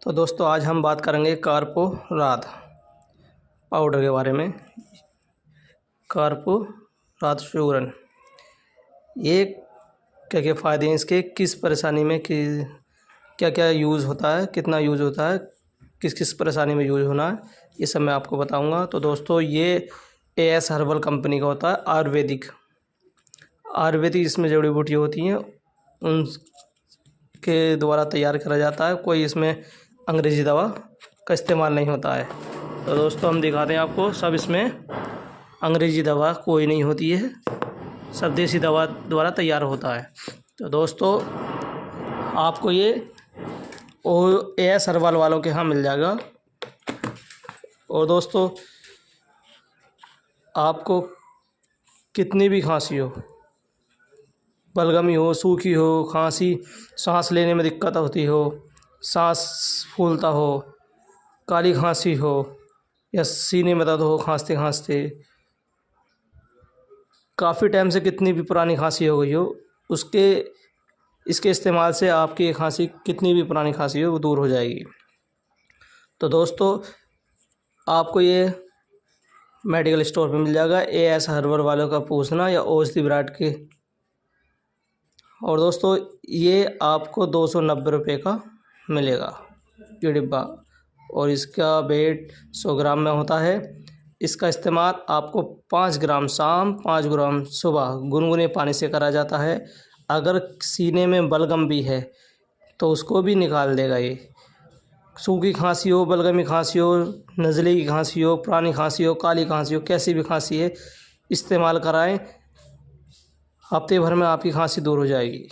तो दोस्तों आज हम बात करेंगे कार्पोरात पाउडर के बारे में। कार्पोरात चूर्ण ये क्या क्या फ़ायदे हैं इसके, किस परेशानी में क्या क्या यूज़ होता है, कितना यूज़ होता है, किस किस परेशानी में यूज़ होना है, ये सब मैं आपको बताऊंगा। तो दोस्तों ये AS हर्बल कंपनी का होता है। आयुर्वेदिक इसमें जड़ी बूटियाँ होती हैं उनके द्वारा तैयार करा जाता है। कोई इसमें अंग्रेज़ी दवा का इस्तेमाल नहीं होता है। तो दोस्तों हम दिखाते हैं आपको, सब इसमें अंग्रेज़ी दवा कोई नहीं होती है, सब देसी दवा द्वारा तैयार होता है। तो दोस्तों आपको ये AS हर्बल वालों के यहाँ मिल जाएगा। और दोस्तों आपको कितनी भी खांसी हो, बलगमी हो, सूखी हो, खांसी, सांस लेने में दिक्कत होती हो, सांस फूलता हो, काली खांसी हो या सीने में दर्द हो खांसते खांसते, काफ़ी टाइम से कितनी भी पुरानी खांसी हो गई हो, इसके इस्तेमाल से आपकी ये खांसी, कितनी भी पुरानी खांसी हो, वो दूर हो जाएगी। तो दोस्तों आपको ये मेडिकल स्टोर पे मिल जाएगा, AS हर्बल वालों का पूछना या औषधि विराट के। और दोस्तों ये आपको 290 रुपये का मिलेगा ये डिब्बा, और इसका वेट 100 ग्राम में होता है। इसका इस्तेमाल आपको 5 ग्राम शाम, 5 ग्राम सुबह गुनगुने पानी से करा जाता है। अगर सीने में बलगम भी है तो उसको भी निकाल देगा ये। सूखी खांसी हो, बलगमी खांसी हो, नज़ले की खांसी हो, पुरानी खांसी हो, काली खांसी हो, कैसी भी खांसी है, इस्तेमाल कराएं, हफ्ते भर में आपकी खांसी दूर हो जाएगी।